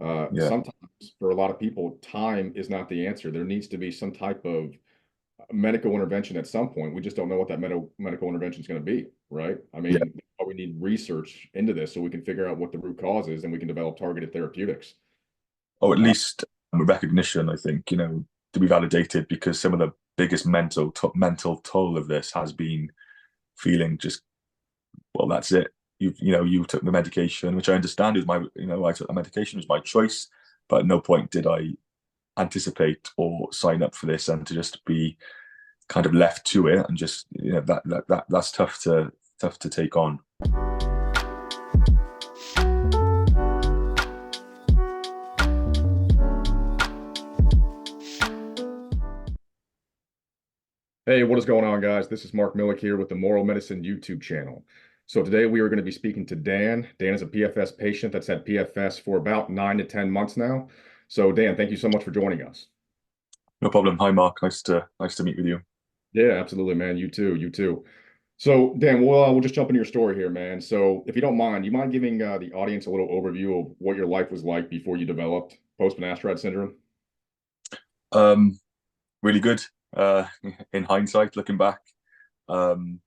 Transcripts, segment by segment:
Yeah. Sometimes for a lot of people, time is not the answer. There needs to be some type of medical intervention at some point. We just don't know what that medical intervention is going to be, right? I Yeah. mean, we need research into this so we can figure out what the root cause is and we can develop targeted therapeutics. Or at Uh, least recognition, I think, to be validated, because some of the biggest mental toll of this has been feeling just, well, that's it. You took the medication, which I understand is I took the medication, was my choice, but at no point did I anticipate or sign up for this, and to just be kind of left to it, and just, that's tough to take on. Hey, what is going on, guys? This is Mark Millick here with the Moral Medicine YouTube channel. So today we are going to be speaking to Dan. Dan is a PFS patient that's had PFS for about 9 to 10 months now. So Dan, thank you so much for joining us. No problem. Hi, Mark. Nice to meet with you. Yeah, absolutely, man. You too. You too. So Dan, we'll just jump into your story here, man. So if you don't mind, you mind giving the audience a little overview of what your life was like before you developed post-Finasteride syndrome? Um, Really good. Uh, in hindsight, looking back, um,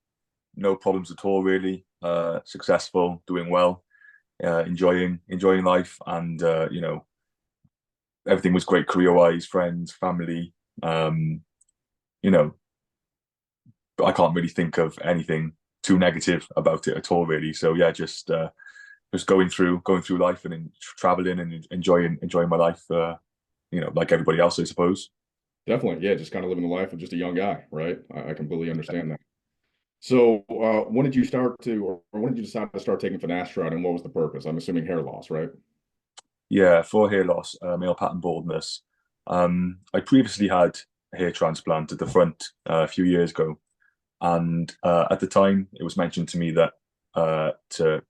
no problems at all, really. Successful, doing well, enjoying life, and everything was great career-wise, friends, family. Um, you know, I can't really think of anything too negative about it at all, really. So yeah, just going through life and traveling and enjoying my life. Like everybody else, I suppose. Definitely. Yeah, just kind of living the life of just a young guy, right? I completely understand that. So, when did you start to, or when did you decide to start taking finasteride, and what was the purpose? I'm assuming hair loss, right? Yeah, for hair loss, male pattern baldness. I previously had a hair transplant at the front a few years ago, and at the time it was mentioned to me that to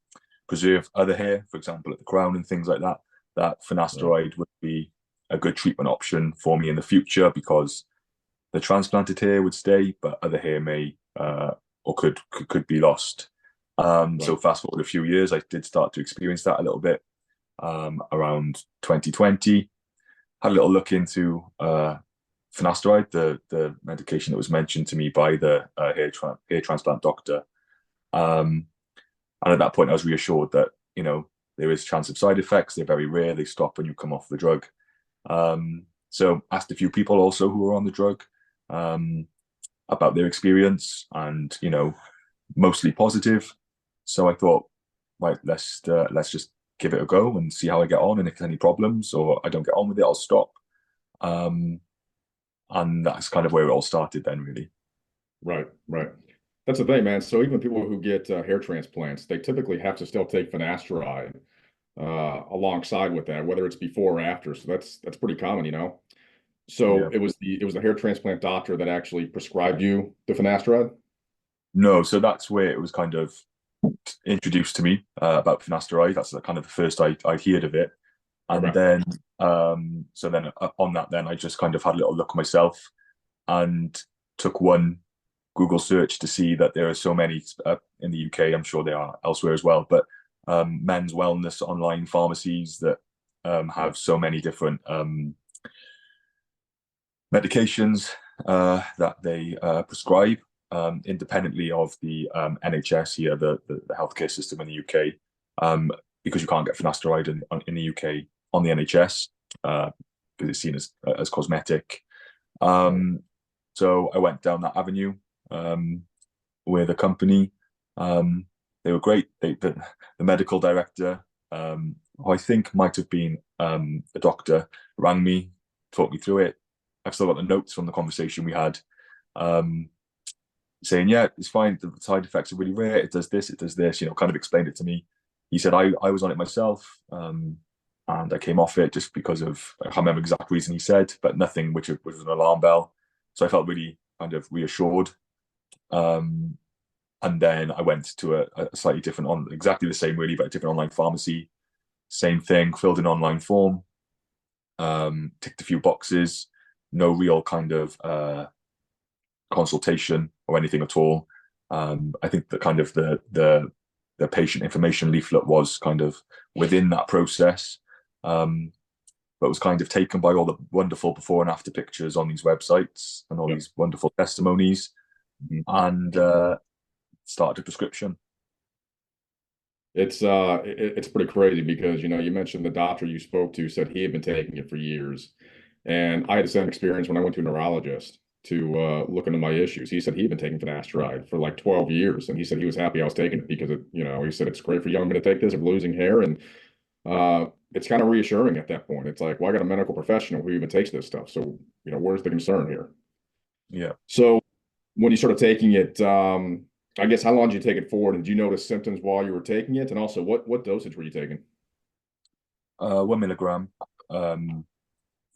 preserve other hair, for example, at the crown and things like that, that Right. finasteride would be a good treatment option for me in the future, because the transplanted hair would stay, but other hair may or could be lost. So Right. fast forward a few years, I did start to experience that a little bit around 2020. Had a little look into finasteride, the medication that was mentioned to me by the hair transplant doctor. Um, and at that point, I was reassured that there is chance of side effects. They're very rare. They stop when you come off the drug. So asked a few people also who were on the drug um, about their experience, and mostly positive. So I thought, right, let's just give it a go and see how I get on. And if there's any problems or I don't get on with it, I'll stop. Um, and that's kind of where it all started then, really. Right. Right. That's the thing, man. So even people who get hair transplants, they typically have to still take finasteride alongside with that, whether it's before or after. So that's pretty common, you know. So Yeah. it was the hair transplant doctor that actually prescribed you the finasteride. No, so that's where it was kind of introduced to me about finasteride. That's kind of the first I heard of it. And Okay. then so then on that, then I just kind of had a little look myself and took one Google search to see that there are so many in the UK. I'm sure there are elsewhere as well, but men's wellness online pharmacies that Yeah. have so many different medications that they prescribe independently of the NHS here, the healthcare system in the UK, because you can't get finasteride in the UK on the NHS because it's seen as cosmetic. Right. Um, so I went down that avenue with a company. Um, they were great. The medical director, who I think might have been a doctor, rang me, talked me through it. I've still got the notes from the conversation we had, um, saying, yeah, it's fine. The side effects are really rare. It does this, it does this, kind of explained it to me. He said, I was on it myself, and I came off it just because of, I can't remember the exact reason he said, but nothing which was an alarm bell. So I felt really kind of reassured. Um, and then I went to a slightly different, on exactly the same really, but a different online pharmacy. Same thing, filled an online form, ticked a few boxes, no real kind of consultation or anything at all. I think that kind of the patient information leaflet was kind of within that process. but was kind of taken by all the wonderful before and after pictures on these websites and all Yeah. these wonderful testimonies, Mhm. and started a prescription. It's pretty crazy because you mentioned the doctor you spoke to said he had been taking it for years, and I had the same experience when I went to a neurologist to look into my issues. He said he'd been taking finasteride for like 12 years, and he said he was happy I was taking it because he said it's great for young men to take this if losing hair, and it's kind of reassuring at that point. It's like, well, I got a medical professional who even takes this stuff, so where's the concern here? Yeah. So when you started taking it, I guess how long did you take it for? Did you notice symptoms while you were taking it? And also, what dosage were you taking? 1 milligram,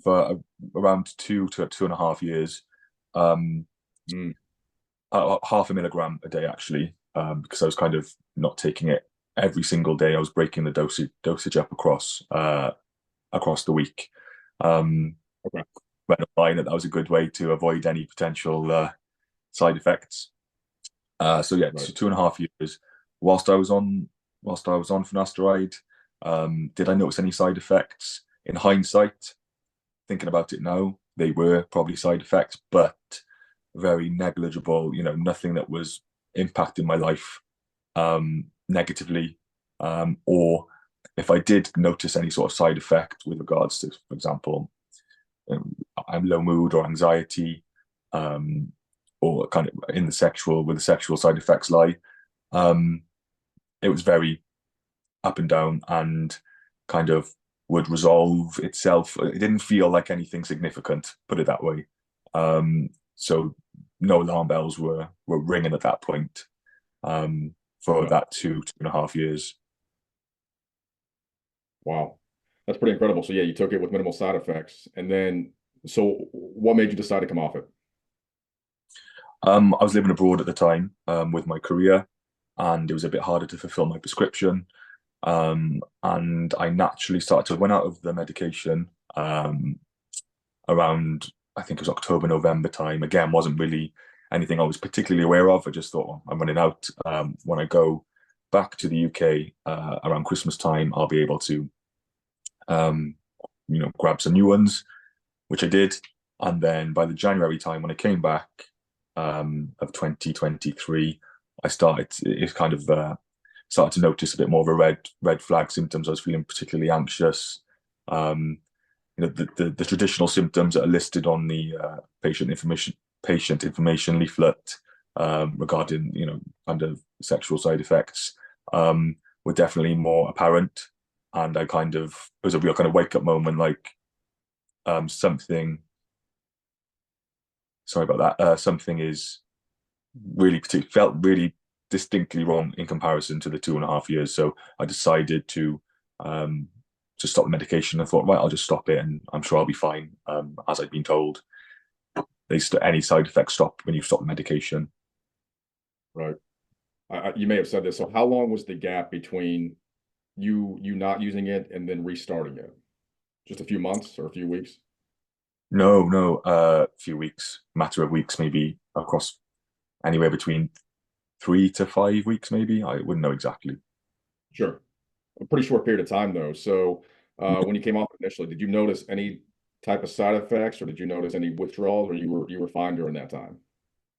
for around 2 to 2.5 years. Um, Mm, half a milligram a day actually, because I was kind of not taking it every single day. I was breaking the dosage up across the week. okay, Read online that was a good way to avoid any potential side effects. So yeah, right. 2.5 years. Whilst I was on finasteride, did I notice any side effects? In hindsight, thinking about it now, they were probably side effects, but very negligible. Nothing that was impacting my life negatively, or if I did notice any sort of side effect with regards to, for example, I'm low mood or anxiety, um, or kind of in the sexual where the sexual side effects lie. Um, it was very up and down and kind of would resolve itself. It didn't feel like anything significant, put it that way. So no alarm bells were ringing at that point, for Yeah. that 2.5 years. Wow. That's pretty incredible. So yeah, you took it with minimal side effects. And then so what made you decide to come off it? I was living abroad at the time, with my career, and it was a bit harder to fulfill my prescription. And I naturally started to went out of the medication, around, I think it was October, November time. Again, wasn't really anything I was particularly aware of. I just thought, well, I'm running out. When I go back to the UK, around Christmas time, I'll be able to, um, grab some new ones, which I did. And then by the January time, when I came back, of 2023, I started, it kind of started to notice a bit more of a red flag symptoms. I was feeling particularly anxious. Um, the traditional symptoms that are listed on the patient information leaflet, regarding kind of sexual side effects, were definitely more apparent, and it was a real kind of wake up moment, like, something. Sorry about that. Something is felt really distinctly wrong in comparison to the 2.5 years. So I decided um, to stop the medication. I thought, right, I'll just stop it, and I'm sure I'll be fine. As I've been told, any side effects stop when you stop the medication. Right. You may have said this. So how long was the gap between you not using it and then restarting it? Just a few months or a few weeks? No, no, a few weeks, matter of weeks, maybe across anywhere between 3 to 5 weeks, maybe. I wouldn't know exactly. Sure. A pretty short period of time though. So when you came off initially, did you notice any type of side effects or did you notice any withdrawals or you were fine during that time?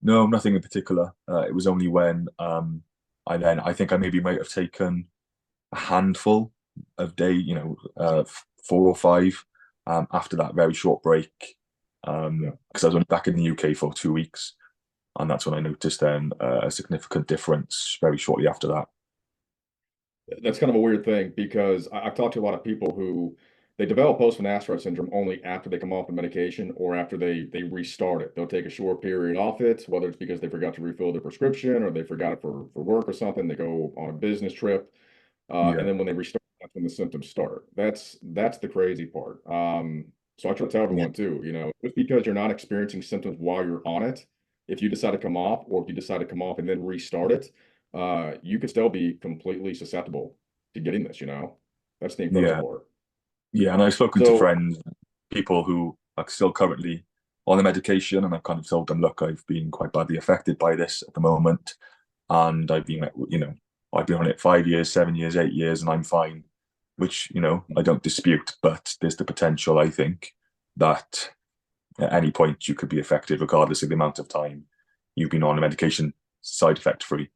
No, nothing in particular. It was only when, I think I maybe might have taken a handful of So, 4 or 5, after that very short break, yeah. because I was only back in the UK for 2 weeks, and that's when I noticed then a significant difference very shortly after that. That's kind of a weird thing because I've talked to a lot of people who they develop post-finasteride syndrome only after they come off the medication or after they restart it. They'll take a short period off it, whether it's because they forgot to refill their prescription or they forgot it for work or something. They go on a business trip, and Yeah, then when they restart, that's when the symptoms start. That's the crazy part. So I try to tell yeah, everyone too, just because you're not experiencing symptoms while you're on it, if you decide to come off or if you decide to come off and then restart it, you could still be completely susceptible to getting this. That's the incredible yeah, part. yeah. And I've spoken to So, friends, people who are still currently on the medication, and I've kind of told them, look, I've been quite badly affected by this at the moment, and I've been on it 5 years, 7 years, 8 years, and I'm fine. which, I don't dispute, but there's the potential, I think, that at any point you could be affected regardless of the amount of time you've been on a medication, side effect free.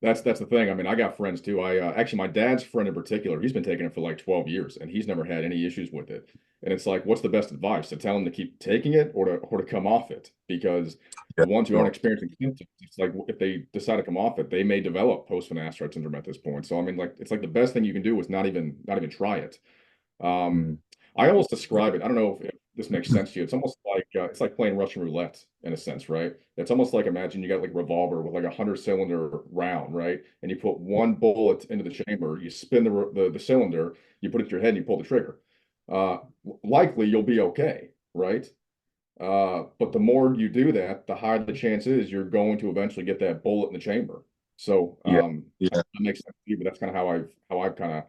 That's the thing. I mean, I got friends too. I actually, my dad's friend in particular, he's been taking it for like 12 years and he's never had any issues with it. And it's like, what's the best advice? To tell him to keep taking it or to come off it? Because Yeah, the ones who aren't sure. experiencing symptoms, it's like if they decide to come off it, they may develop post-finasteride syndrome at this point. So I mean, like it's like the best thing you can do is not even try it. Um, Mm. I almost describe it. I don't know if this makes sense to you. It's like playing Russian roulette in a sense, right? It's almost like imagine you got like a revolver with like 100-cylinder round, right? And you put one bullet into the chamber, you spin the cylinder, you put it to your head, and you pull the trigger. Uh, Likely you'll be okay, right? But the more you do that, the higher the chance is you're going to eventually get that bullet in the chamber. So Yeah, yeah, that makes sense to you, but that's kind of how I've kind of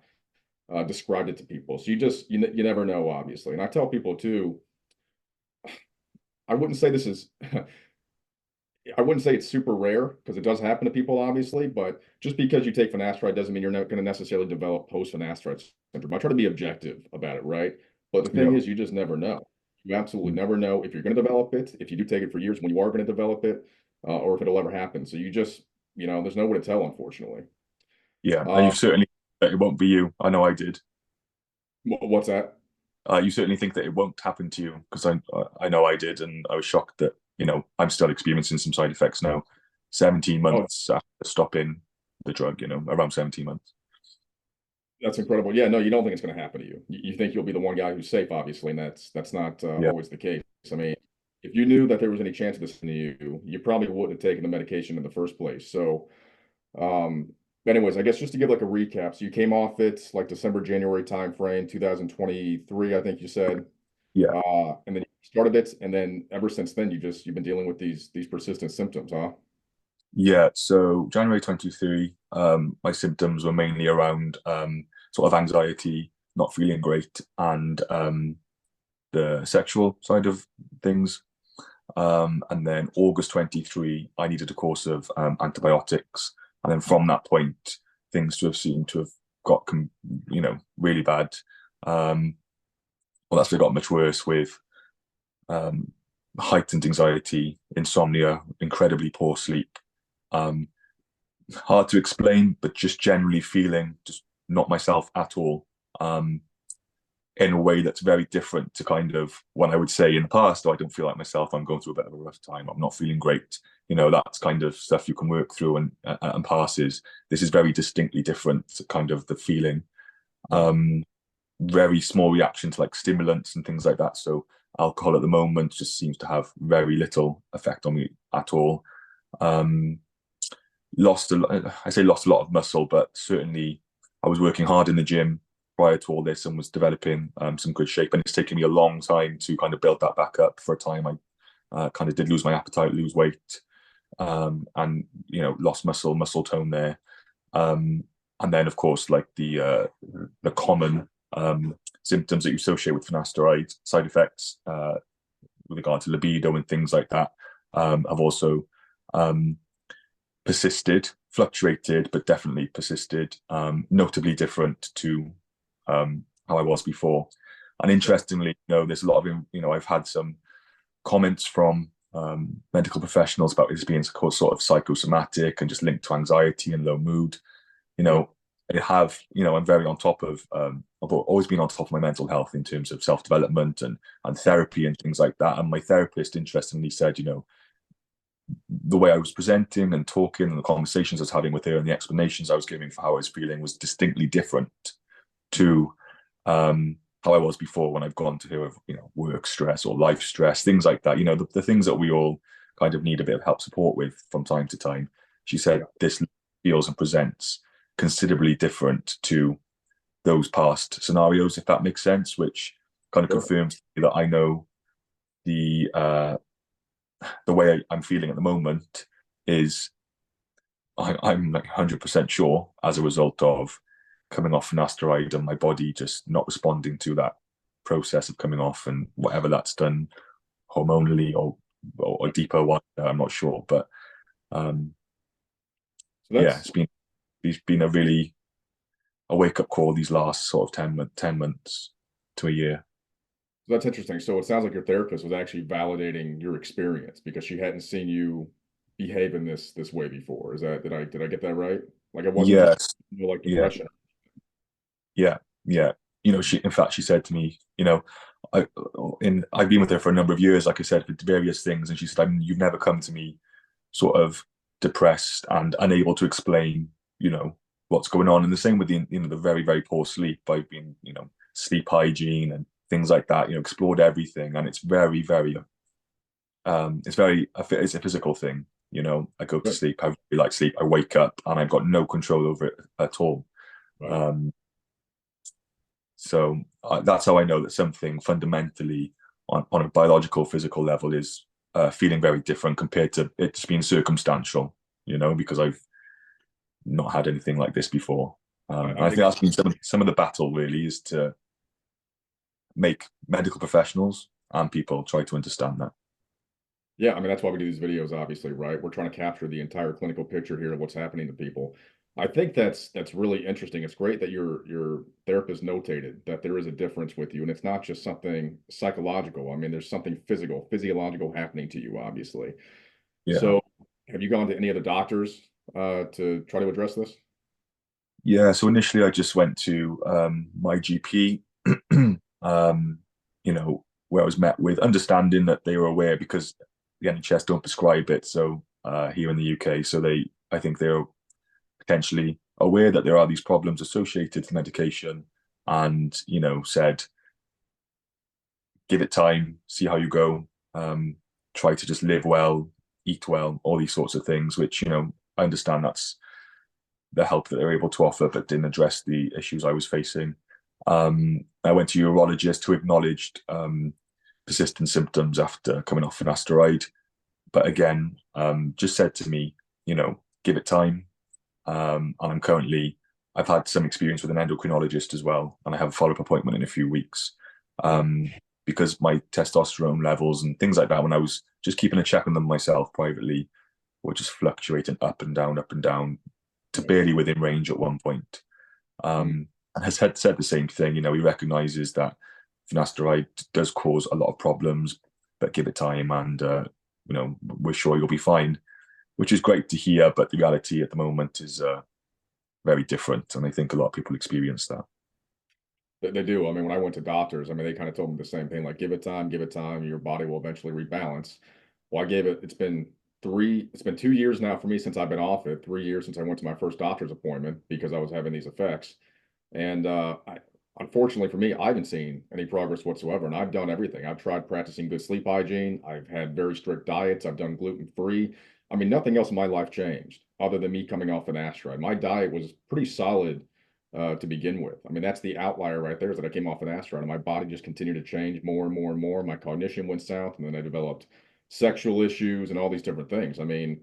described it to people. So you never know, obviously. And I tell people too, I wouldn't say this is I wouldn't say it's super rare because it does happen to people, obviously, but just because you take finasteride doesn't mean you're not going to necessarily develop post-finasteride syndrome. I try to be objective about it, right? But the thing yeah. is, you just never know. You absolutely Mm. never know if you're going to develop it, if you do take it for years, when you are going to develop it, or if it'll ever happen. So there's no way to tell, unfortunately. Yeah, and Uh, you've certainly that it won't be you. I know I did. what's that? You certainly think that it won't happen to you because I know I did, and I was shocked that I'm still experiencing some side effects now, 17 Oh, months after stopping the drug. Around 17 months. that's incredible. Yeah, no, you don't think it's going to happen to you. You think you'll be the one guy who's safe, obviously, and that's not Yeah, always the case. I mean, if you knew that there was any chance of this to you, you probably wouldn't have taken the medication in the first place. So, um, anyways, I guess just to give like a recap, so you came off it like December, January timeframe, 2023, I think you said, yeah, and then you started it, and then ever since then, you've been dealing with these persistent symptoms, huh? yeah. So January 23, my symptoms were mainly around sort of anxiety, not feeling great, and the sexual side of things. And then August 23, I needed a course of antibiotics. And then from that point, things to have seemed to have got, really bad. Well, that's got much worse with um, heightened anxiety, insomnia, incredibly poor sleep. Um, Hard to explain, but just generally feeling just not myself at all. In a way that's very different to kind of when I would say in the past, oh, I don't feel like myself, I'm going through a bit of a rough time, I'm not feeling great. That's kind of stuff you can work through and passes. This is very distinctly different to kind of the feeling. Um, Very small reaction to like stimulants and things like that. So alcohol at the moment just seems to have very little effect on me at all. Um, I say lost a lot of muscle, but certainly I was working hard in the gym prior to all this and was developing some good shape. And it's taken me a long time to kind of build that back up. For a time, I kind of did lose my appetite, lose weight, and lost muscle tone there. Um, and then, of course, like the common symptoms that you associate with finasteride side effects with regard to libido and things like that have also um, persisted, fluctuated, but definitely persisted, notably different to how I was before. And interestingly, there's a lot of, I've had some comments from medical professionals about this being sort of psychosomatic and just linked to anxiety and low mood. You Yeah. know, I'm very on top of, I've always been on top of my mental health in terms of self-development and therapy and things like that. And my therapist, interestingly, said, the way I was presenting and talking and the conversations I was having with her and the explanations I was giving for how I was feeling was distinctly different to how I was before when I've gone to her with, work stress or life stress, things like that. The things that we all kind of need a bit of help support with from time to time. She said Yeah. this feels and presents considerably different to those past scenarios, if that makes sense, which kind of Sure. confirms that I know the way I'm feeling at the moment is I'm like 100% sure as a result of coming off finasteride and my body just not responding to that process of coming off and whatever that's done hormonally or Yeah. deeper one, I'm not sure. But um, So yeah, that's it's been a really a wake up call these last sort of 10 months to a year. That's interesting. So it sounds like your therapist was actually validating your experience because she hadn't seen you behave in this way before. Is that did I get that right? Like it wasn't just Yes, like yeah, depression. yeah, yeah. In fact, she said to me, I, I've been with her for a number of years, like I said, for various things, and she said, "You've never come to me sort of depressed and unable to explain, what's going on." And the same with the very, very poor sleep. I've been, sleep hygiene and things like that, explored everything. And it's very, very, it's a physical thing. I go to Right. sleep, I really like sleep, I wake up and I've got no control over it at all. Right. Um, so that's how I know that something fundamentally on a biological, physical level is feeling very different compared to it just being circumstantial, because I've not had anything like this before. Right. And I think that's been some of the battle really is to make medical professionals and people try to understand that. Yeah, I mean, that's why we do these videos, obviously, right? We're trying to capture the entire clinical picture here of what's happening to people. I think that's really interesting. It's great that your therapist notated that there is a difference with you, and it's not just something psychological. I mean, there's something physiological happening to you, obviously. Yeah. So, have you gone to any other doctors to try to address this? Yeah. So initially I just went to my GP, um, where I was met with understanding that they were aware because the NHS don't prescribe it. So here in the UK, so I think they're potentially aware that there are these problems associated to medication and, said, give it time, see how you go, try to just live well, eat well, all these sorts of things, which, I understand that's the help that they're able to offer, but didn't address the issues I was facing. I went to a urologist who acknowledged persistent symptoms after coming off finasteride, but again, just said to me, give it time. And I've had some experience with an endocrinologist as well, and I have a follow-up appointment in a few weeks. Right. Because my testosterone levels and things like that, when I was just keeping a check on them myself privately, were just fluctuating up and down to Right. barely within range at one point. Mm. And has said the same thing. He recognizes that finasteride does cause a lot of problems, but give it time, and we're sure you'll be fine, which is great to hear. But the reality at the moment is very different, and I think a lot of people experience that. They do. I mean, when I went to doctors, I mean, they kind of told me the same thing, like give it time, your body will eventually rebalance. Well, I gave it, it's been 2 years now for me since I've been off it, 3 years since I went to my first doctor's appointment because I was having these effects. And unfortunately for me, I haven't seen any progress whatsoever. And I've done everything. I've tried practicing good sleep hygiene. I've had very strict diets. I've done gluten-free. I mean, nothing else in my life changed other than me coming off an finasteride. My diet was pretty solid to begin with. I mean, that's the outlier right there is that I came off an finasteride and my body just continued to change more and more and more. My cognition went south, and then I developed sexual issues and all these different things. I mean,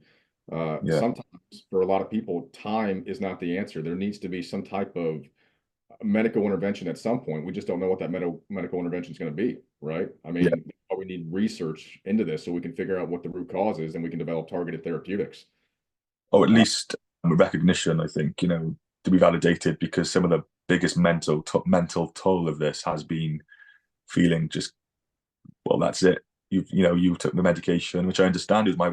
Yeah. sometimes for a lot of people, time is not the answer. There needs to be some type of medical intervention at some point. We just don't know what that medical intervention is going to be, right? I Yeah. mean, we need research into this so we can figure out what the root cause is and we can develop targeted therapeutics. Or at Uh, least recognition, I think, to be validated, because some of the biggest mental toll of this has been feeling just, well, that's it. You took the medication, which I understand is I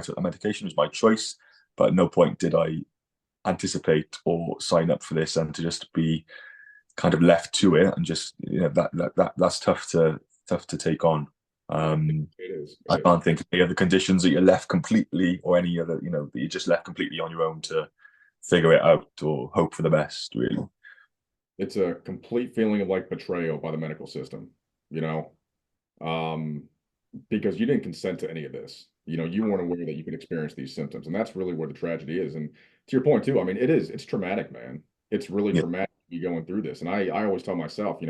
took the medication was my choice, but at no point did I anticipate or sign up for this, and to just be kind of left to it and just, that's tough to take on. it is. It I is. can't think of any other conditions that you're left completely, or any other, that you're just left completely on your own to figure it out or hope for the best, really. It's a complete feeling of like betrayal by the medical system, you know, um, because you didn't consent to any of this. You know, you weren't aware that you could experience these symptoms. And that's really where the tragedy is. And to your point, too, I mean, it's traumatic, man. It's really Yeah, traumatic to be going through this. And I always tell myself,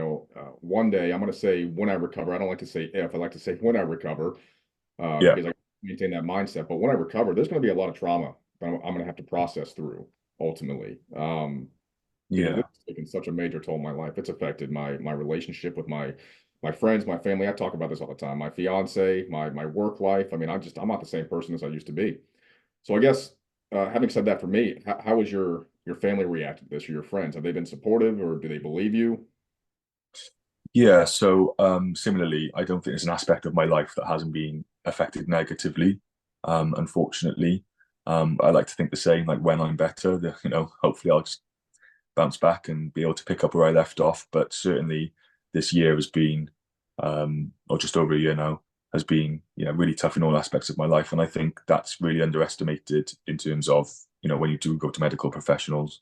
one day I'm going to say when I recover. I don't like to say if, I like to say when I recover yeah. because I maintain that mindset. But when I recover, there's going to be a lot of trauma that I'm going to have to process through ultimately. Because Yeah. it's taken such a major toll on my life. It's affected my relationship with my friends, my family. I talk about this all the time. My fiance, my work life. I mean, I'm not the same person as I used to be. So I guess having said that, for me, how was your family reacted to this, or your friends? Have they been supportive, or do they believe you? Yeah, so similarly, I don't think there's an aspect of my life that hasn't been affected negatively, unfortunately. I like to think the same, like when I'm better, hopefully I'll just bounce back and be able to pick up where I left off. But certainly this year has been, or just over a year now, has been, really tough in all aspects of my life. And I think that's really underestimated in terms of, when you do go to medical professionals.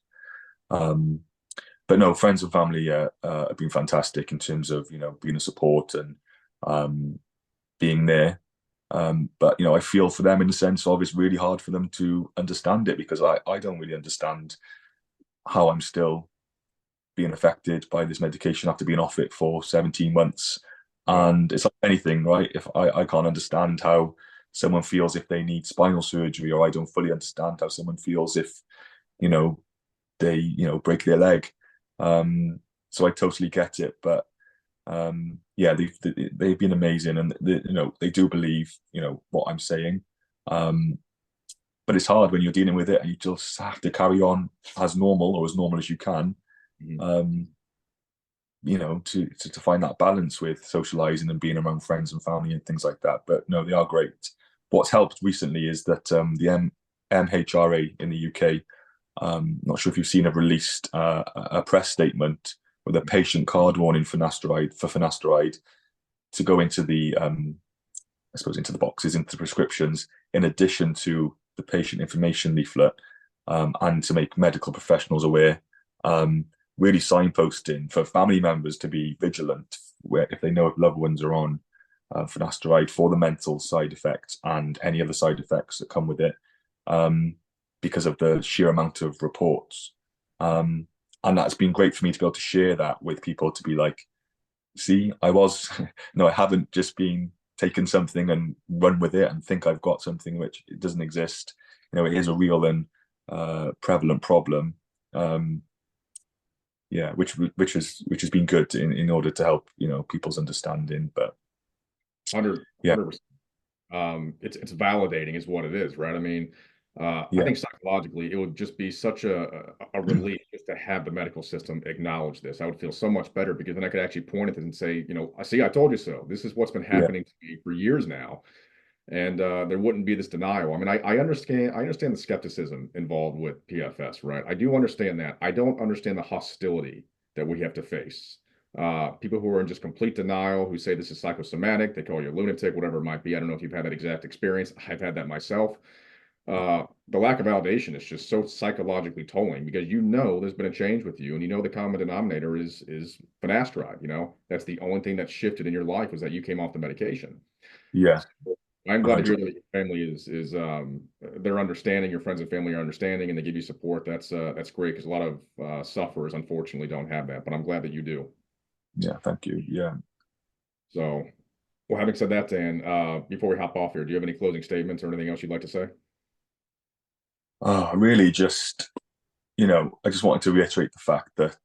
Um, but no, friends and family have been fantastic in terms of being a support and um, being there. But I feel for them in the sense of it's really hard for them to understand it because I don't really understand how I'm still being affected by this medication after being off it for 17 months. Yeah. And it's like anything, right? If I can't understand how someone feels if they need spinal surgery, or I don't fully understand how someone feels if, you know, they, break their leg. So I totally get it. But yeah, they've been amazing, and they do believe what I'm saying. But it's hard when you're dealing with it, and you just have to carry on as normal or as normal as you can. Mhm. Um, to find that balance with socializing and being around friends and family and things like that. But no, they are great. What's helped recently is that the MHRA in the UK, not sure if you've seen, have released a press statement with a patient card warning for finasteride to go into the I suppose into the boxes, into the prescriptions, in addition to the patient information leaflet, and to make medical professionals aware, really signposting for family members to be vigilant where if they know if loved ones are on finasteride for the mental side effects and any other side effects that come with it, because of the sheer amount of reports. And that's been great for me to be able to share that with people to be like, see, I was, no, I haven't just been taken something and run with it and think I've got something which it doesn't exist. It is a real and prevalent problem. Um, yeah, which has been good in order to help people's understanding. But 100, yeah, it's validating is what it is, right? I mean, I yeah, think psychologically it would just be such a relief just to have the medical system acknowledge this. I would feel so much better because then I could actually point at it and say, I see, I told you so. This is what's been yeah, happening to me for years now. And there wouldn't be this denial. I mean, I understand the skepticism involved with PFS, right? I do understand that. I don't understand the hostility that we have to face. People who are in just complete denial, who say this is psychosomatic, they call you a lunatic, whatever it might be. I don't know if you've had that exact experience. I've had that myself. The lack of validation is just so psychologically tolling because there's been a change with you, and the common denominator is finasteride. That's the only thing that's shifted in your life was that you came off the medication. yeah, I'm glad to 100. hear that your family is they're understanding, your friends and family are understanding, and they give you support. That's great because a lot of sufferers unfortunately don't have that, but I'm glad that you do. Yeah, thank you. Yeah. So, well, having said that, Dan, before we hop off here, do you have any closing statements or anything else you'd like to say? Really just, I just wanted to reiterate the fact that,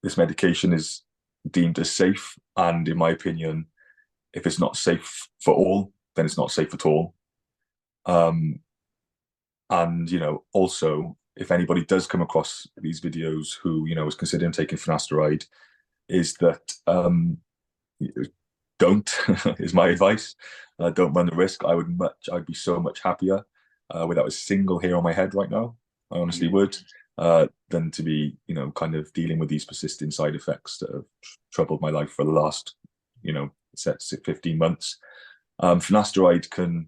this medication is deemed as safe. And in my opinion, if it's not safe for all, then it's not safe at all. Um, and also, if anybody does come across these videos who is considering taking finasteride, is that don't is my advice. Don't run the risk. I'd be so much happier without a single hair on my head right now. I honestly Mhm. would, than to be kind of dealing with these persistent side effects that have troubled my life for the last 15 months. Finasteride can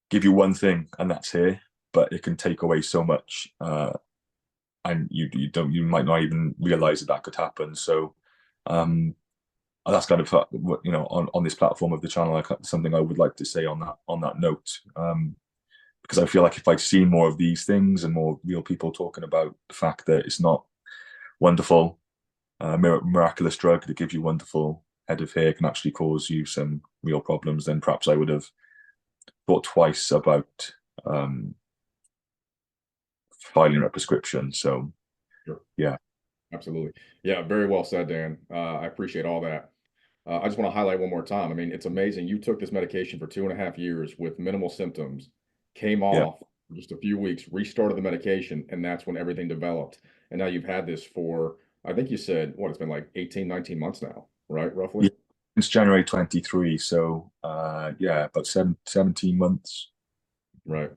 give you one thing, and that's hair, but it can take away so much, and you might not even realize that could happen. So. That's kind of on this platform of the channel, something I would like to say on that note, because I feel like if I'd seen more of these things and more real people talking about the fact that it's not wonderful, miraculous drug that gives you wonderful head of hair can actually cause you some real problems, then perhaps I would have thought twice about filing a prescription. So Sure. yeah, Absolutely. Yeah, very well said, Dan. I appreciate all that. I just want to highlight one more time. I mean, it's amazing. You took this medication for 2.5 years with minimal symptoms, came yeah, off, just a few weeks, restarted the medication, and that's when everything developed. And now you've had this for, I think you said, what, it's been like 18, 19 months now, right? Roughly? Yeah, since January 23. So yeah, about 17 months. Right.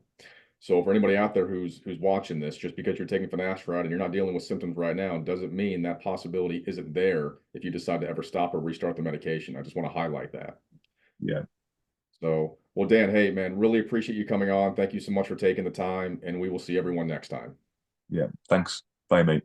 So for anybody out there who's watching this, just because you're taking finasteride and you're not dealing with symptoms right now, doesn't mean that possibility isn't there if you decide to ever stop or restart the medication. I just want to highlight that. Yeah, So, well, Dan, hey, man, really appreciate you coming on. Thank you so much for taking the time, and we will see everyone next time. yeah. Thanks. Bye, mate.